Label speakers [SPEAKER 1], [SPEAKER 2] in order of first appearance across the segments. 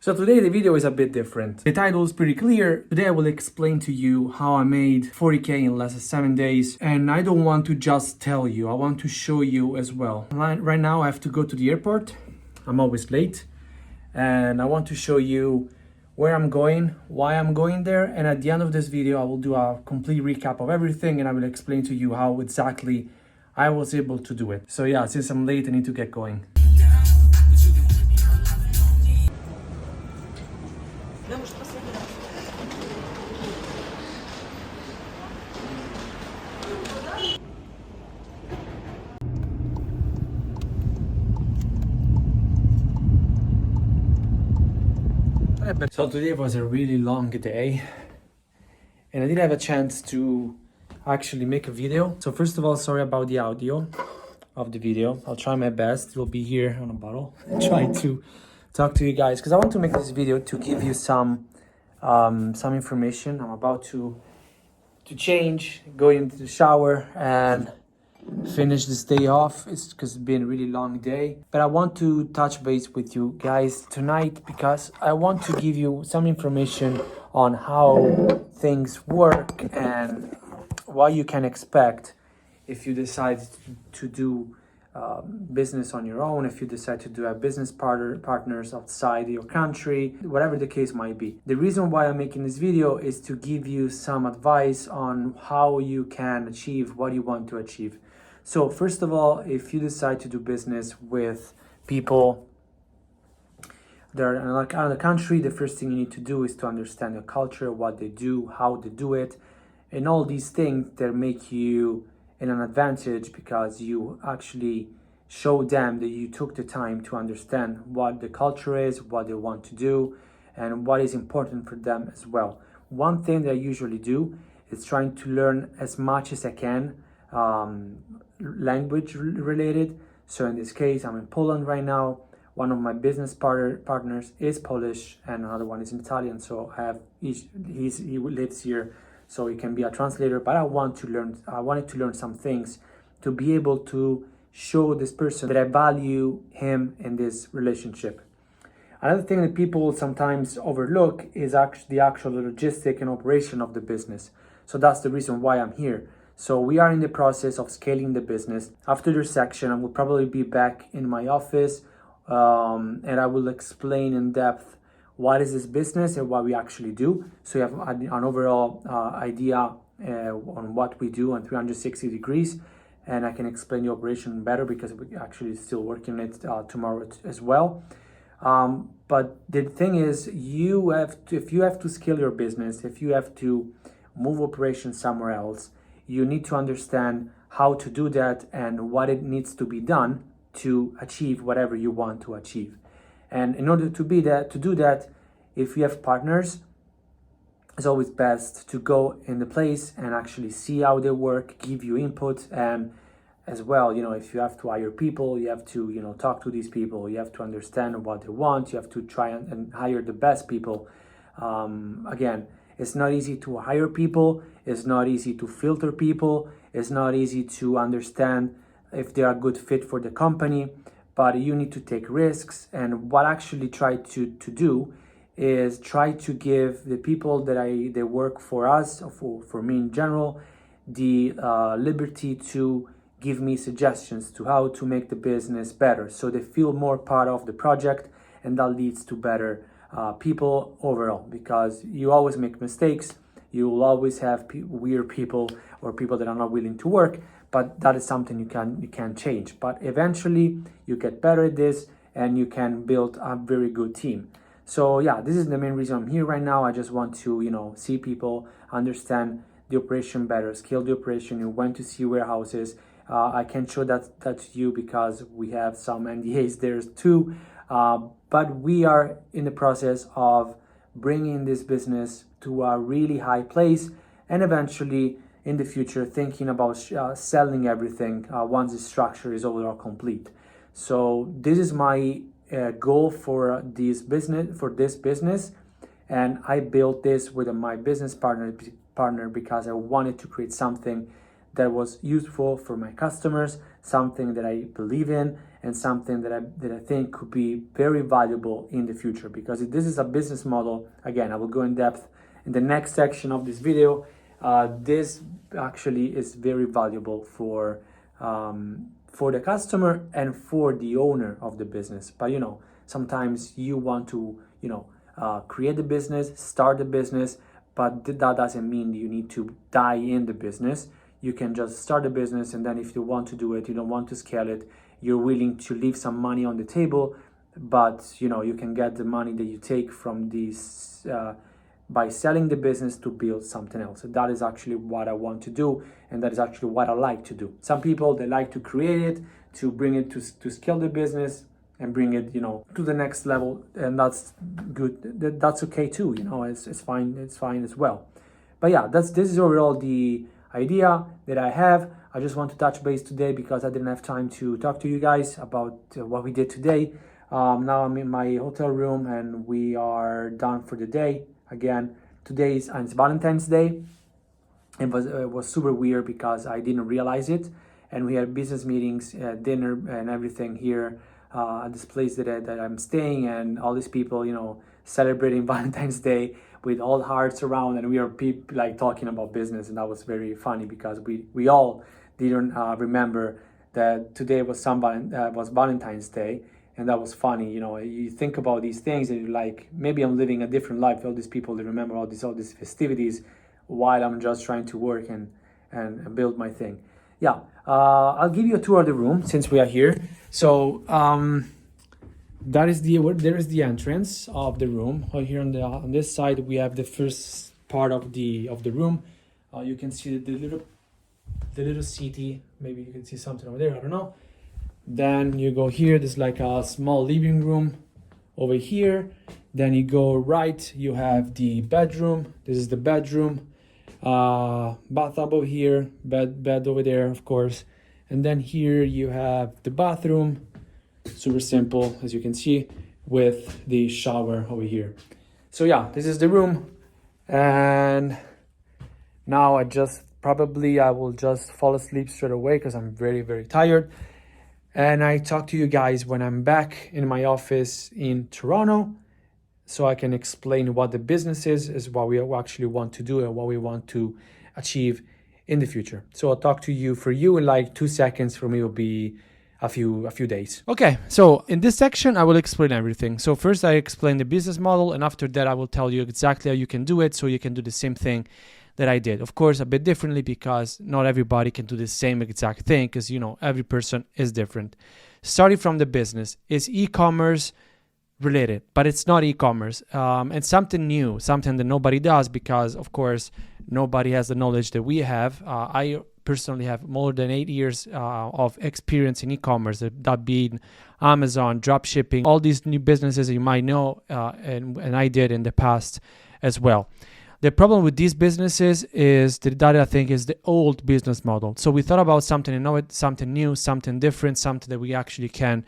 [SPEAKER 1] So today the video is a bit different. The title is pretty clear. Today I will explain to you how I made 40K in less than 7 days. And I don't want to just tell you, I want to show you as well. Right now I have to go to the airport. I'm always late. And I want to show you where I'm going, why I'm going there. And at the end of this video, I will do a complete recap of everything and I will explain to you how exactly I was able to do it. So yeah, since I'm late, I need to get going. So today was a really long day and I didn't have a chance to actually make a video. So first of all, sorry about the audio of the video. I'll try my best. It will be here on a bottle. Try to talk to you guys because I want to make this video to give you some information. I'm about to change, go into the shower and finish this day off. It's because it's been a really long day, but I want to touch base with you guys tonight because I want to give you some information on how things work and what you can expect if you decide to do business on your own, if you decide to do have business partners outside your country, whatever the case might be. The reason why I'm making this video is to give you some advice on how you can achieve what you want to achieve. So first of all, if you decide to do business with people that are in another country, the first thing you need to do is to understand the culture, what they do, how they do it, and all these things that make you in an advantage because you actually show them that you took the time to understand what the culture is, what they want to do, and what is important for them as well. One thing that I usually do is trying to learn as much as I can language related. So in this case, I'm in Poland right now. One of my business partners is Polish and another one is Italian. So I have he lives here, so he can be a translator. But I wanted to learn some things to be able to show this person that I value him in this relationship. Another thing that people sometimes overlook is actually the actual logistic and operation of the business. So that's the reason why I'm here. So we are in the process of scaling the business. After this section, I will probably be back in my office and I will explain in depth what is this business and what we actually do. So you have an overall idea on what we do on 360 degrees. And I can explain the operation better because we're actually still working on it tomorrow as well. But the thing is, if you have to scale your business, if you have to move operations somewhere else, you need to understand how to do that and what it needs to be done to achieve whatever you want to achieve. And in order to do that, if you have partners, it's always best to go in the place and actually see how they work, give you input, and as well, if you have to hire people, you have to, talk to these people, you have to understand what they want, you have to try and hire the best people. Again, it's not easy to hire people, it's not easy to filter people, it's not easy to understand if they are a good fit for the company, but you need to take risks. And what I actually try to do is try to give the people that they work for us, for me in general, the liberty to give me suggestions to how to make the business better. So they feel more part of the project and that leads to better people overall, because you always make mistakes. You will always have weird people or people that are not willing to work, but that is something you can change. But eventually you get better at this and you can build a very good team. So yeah, this is the main reason I'm here right now. I just want to, see people, understand the operation better, scale the operation. You went to see warehouses. I can show that to you because we have some NDAs there too. But we are in the process of bringing this business to a really high place and eventually in the future thinking about selling everything once the structure is overall complete. So this is my goal for this business, and I built this with my business partner because I wanted to create something that was useful for my customers, something that I believe in, and something that I think could be very valuable in the future. Because this is a business model, again, I will go in depth in the next section of this video. This actually is very valuable for the customer and for the owner of the business. But sometimes you want to create the business, start the business, but that doesn't mean you need to die in the business. You can just start a business, and then if you want to do it, you don't want to scale it, you're willing to leave some money on the table, but you can get the money that you take from these by selling the business to build something else. So that is actually what I want to do, and that is actually what I like to do. Some people, they like to create it, to bring it to scale the business and bring it to the next level, and that's good. That's okay too. It's fine as well. But yeah, this is overall the idea that I have. I just want to touch base today because I didn't have time to talk to you guys about what we did today. Now I'm in my hotel room and we are done for the day. Again, today is Valentine's Day. It was super weird because I didn't realize it, and we had business meetings, dinner, and everything here at this place that I'm staying, and all these people, celebrating Valentine's Day with all hearts around, and we are talking about business, and that was very funny because we all didn't remember that today was Valentine's Day. And that was funny. You think about these things and you're like, maybe I'm living a different life. All these people, they remember all these festivities while I'm just trying to work and build my thing. Yeah, I'll give you a tour of the room since we are here. So there is the entrance of the room. Here on this side, we have the first part of the room. You can see the little city. Maybe you can see something over there. I don't know. Then you go here, there's like a small living room over here. Then you go right, you have the bedroom. This is the bedroom. Bathtub over here, bed over there, of course. And then here you have the bathroom. Super simple, as you can see, with the shower over here. So yeah, this is the room. And now I will just fall asleep straight away because I'm very, very tired. And I talk to you guys when I'm back in my office in Toronto, so I can explain what the business is what we actually want to do and what we want to achieve in the future. So I'll talk to you in like 2 seconds. For me, it will be a few days. Okay, so in this section, I will explain everything. So first I explain the business model, and after that I will tell you exactly how you can do it so you can do the same thing that I did. Of course, a bit differently because not everybody can do the same exact thing because, every person is different. Starting from the business, is e-commerce related, but it's not e-commerce. And something new, something that nobody does because, of course, nobody has the knowledge that we have. I personally have more than 8 years of experience in e-commerce, that being Amazon, dropshipping, all these new businesses you might know, and I did in the past as well. The problem with these businesses is that I think is the old business model. So we thought about something new, something different, something that we actually can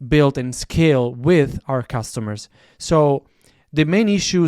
[SPEAKER 1] build and scale with our customers. So the main issue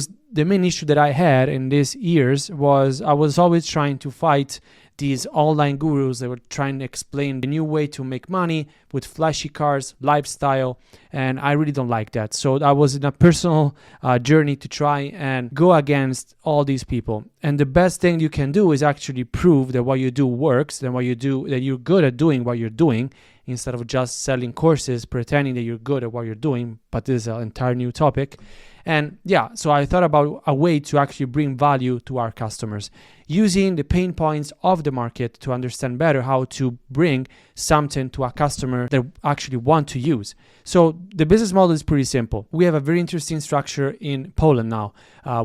[SPEAKER 1] that I had in these years was I was always trying to fight these online gurus that were trying to explain the new way to make money with flashy cars, lifestyle, and I really don't like that. So I was in a personal journey to try and go against all these people. And the best thing you can do is actually prove that what you do works, and that you're good at doing what you're doing, instead of just selling courses, pretending that you're good at what you're doing. But this is an entire new topic. And yeah, so I thought about a way to actually bring value to our customers, using the pain points of the market to understand better how to bring something to a customer that actually want to use. So the business model is pretty simple. We have a very interesting structure in Poland now,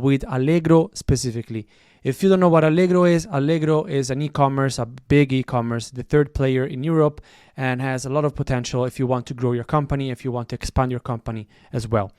[SPEAKER 1] with Allegro specifically. If you don't know what Allegro is an e-commerce, a big e-commerce, the third player in Europe, and has a lot of potential if you want to grow your company, if you want to expand your company as well.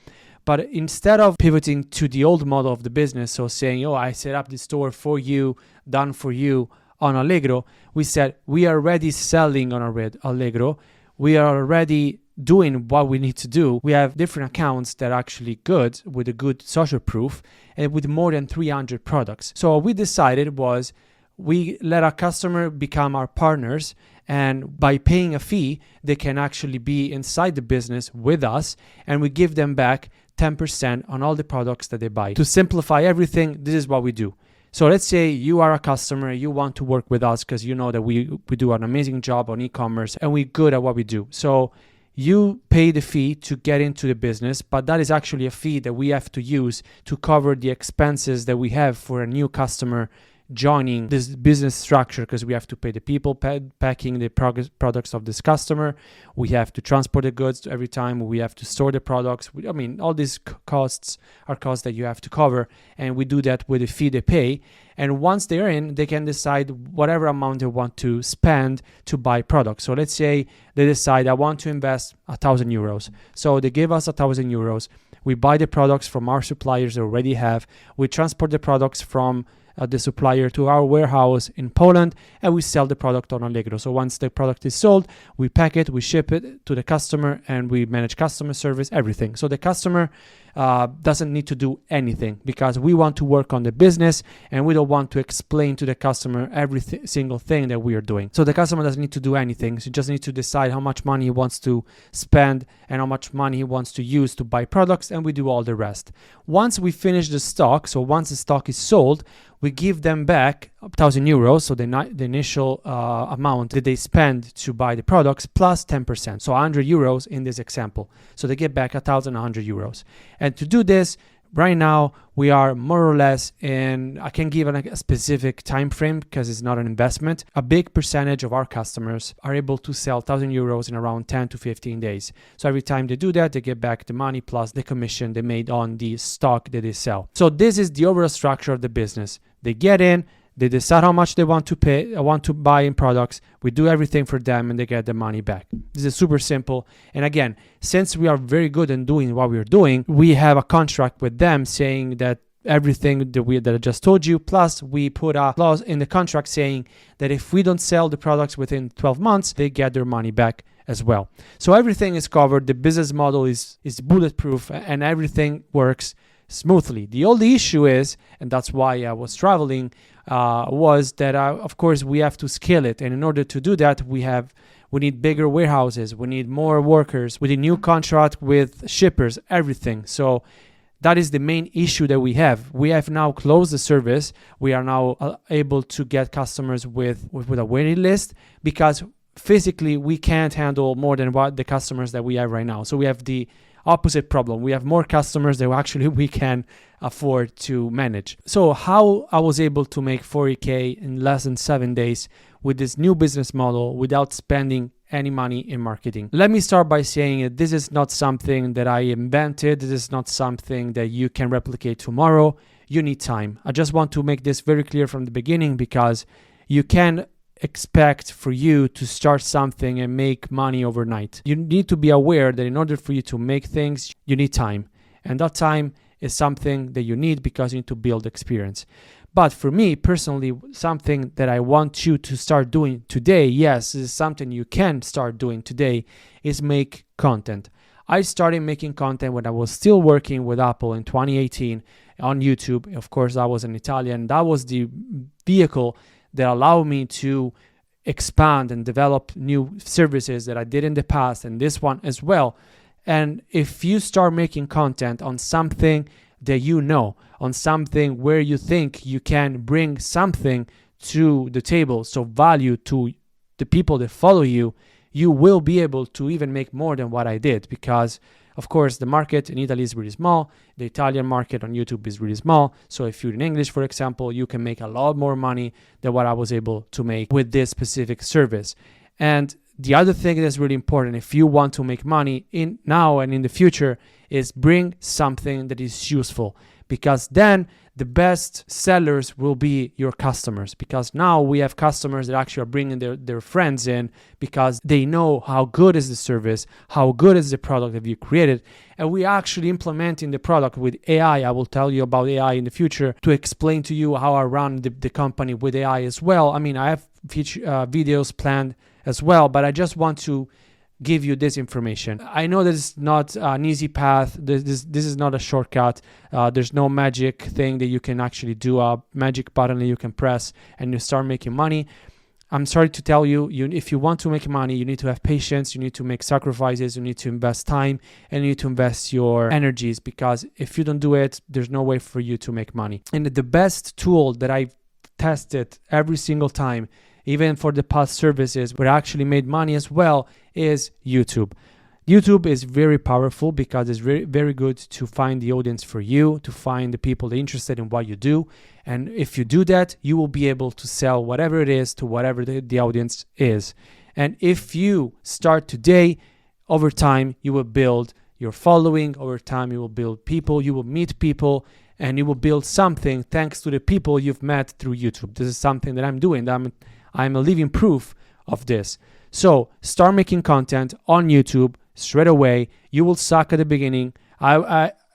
[SPEAKER 1] But instead of pivoting to the old model of the business, so saying, I set up the store for you, done for you on Allegro, we said we are already selling on Allegro. We are already doing what we need to do. We have different accounts that are actually good, with a good social proof, and with more than 300 products. So what we decided was,
[SPEAKER 2] we let our customer become our partners, and by paying a fee, they can actually be inside the business with us, and we give them back 10% on all the products that they buy. To simplify everything, this is what we do. So let's say you are a customer, you want to work with us because you know that we do an amazing job on e-commerce and we're good at what we do. So you pay the fee to get into the business, but that is actually a fee that we have to use to cover the expenses that we have for a new customer joining this business structure, because we have to pay the people packing the products of this customer, we have to transport the goods every time, we have to store the products. I mean, all these costs are costs that you have to cover, and we do that with the fee they pay. And once they're in, they can decide whatever amount they want to spend to buy products. So let's say they decide, I want to invest 1,000 euros. So they give us 1,000 euros. We buy the products from our suppliers they already have. We transport the products from the supplier to our warehouse in Poland, and we sell the product on Allegro. So once the product is sold, we pack it, we ship it to the customer, and we manage customer service, everything. So the customer doesn't need to do anything, because we want to work on the business and we don't want to explain to the customer every single thing that we are doing. So the customer doesn't need to do anything. So he just needs to decide how much money he wants to spend and how much money he wants to use to buy products, and we do all the rest. Once we finish the stock, so once the stock is sold, we give them back 1,000 euros, so the initial amount that they spend to buy the products, plus 10%, so 100 euros in this example. So they get back 1,100 euros. And to do this, right now, we are more or less in, I can give a specific time frame because it's not an investment. A big percentage of our customers are able to sell 1,000 euros in around 10 to 15 days. So every time they do that, they get back the money plus the commission they made on the stock that they sell. So this is the overall structure of the business. They get in, they decide how much they want to pay, want to buy in products. We do everything for them and they get the money back. This is super simple. And again, since we are very good in doing what we're doing, we have a contract with them saying that everything that I just told you, plus we put a clause in the contract saying that if we don't sell the products within 12 months, they get their money back as well. So everything is covered. The business model is bulletproof and everything works smoothly. The only issue is, and that's why I was traveling, was that of course we have to scale it, and in order to do that we need bigger warehouses, we need more workers, we need new contract with shippers, everything. So that is the main issue that we have. We have now closed the service. We are now able to get customers with a waiting list, because physically we can't handle more than what the customers that we have right now. So we have the opposite problem. We have more customers than actually we can afford to manage. So how I was able to make 40K in less than 7 days with this new business model without spending any money in marketing? Let me start by saying that this is not something that I invented. This is not something that you can replicate tomorrow. You need time. I just want to make this very clear from the beginning, because you can expect for you to start something and make money overnight. You need to be aware that in order for you to make things, you need time. And that time is something that you need because you need to build experience. But for me personally, something that I want you to start doing today, yes, this is something you can start doing today, is make content. I started making content when I was still working with Apple in 2018 on YouTube. Of course, I was in Italian. That was the vehicle that allowed me to expand and develop new services that I did in the past, and this one as well. And if you start making content on something that you know, on something where you think you can bring something to the table, so value to the people that follow you, you will be able to even make more than what I did, because of course, the market in Italy is really small. The Italian market on YouTube is really small. So if you're in English, for example, you can make a lot more money than what I was able to make with this specific service. And the other thing that's really important, if you want to make money in now and in the future, is bring something that is useful, because then the best sellers will be your customers, because now we have customers that actually are bringing their friends in because they know how good is the service, how good is the product that you created, and we are actually implementing the product with AI. I will tell you about AI in the future to explain to you how I run the company with AI as well. I mean, I have videos planned as well, but I just want to give you this information. I know this is not an easy path. This is not a shortcut. There's no magic thing that you can actually do, a magic button that you can press and you start making money. I'm sorry to tell you, if you want to make money, you need to have patience, you need to make sacrifices, you need to invest time, and you need to invest your energies, because if you don't do it, there's no way for you to make money. And the best tool that I've tested every single time, even for the past services where I actually made money as well, is YouTube. YouTube is very powerful because it's very, very good to find the audience for you, to find the people that are interested in what you do. And if you do that, you will be able to sell whatever it is to whatever the audience is. And if you start today, over time, you will build your following. Over time, you will build people, you will meet people, and you will build something thanks to the people you've met through YouTube. This is something that I'm doing. I'm a living proof of this. So start making content on YouTube straight away. You will suck at the beginning.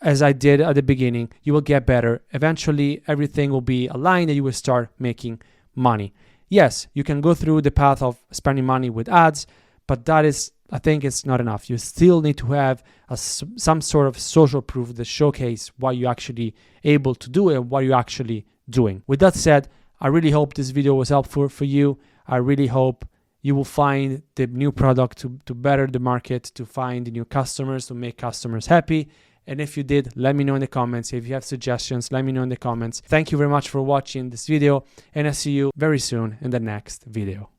[SPEAKER 2] As I did at the beginning, you will get better. Eventually, everything will be aligned and you will start making money. Yes, you can go through the path of spending money with ads, but I think it's not enough. You still need to have some sort of social proof that showcase what you're actually able to do and what you're actually doing. With that said, I really hope this video was helpful for you. I really hope you will find the new product to better the market, to find new customers, to make customers happy. And if you did, let me know in the comments. If you have suggestions, let me know in the comments. Thank you very much for watching this video, and I'll see you very soon in the next video.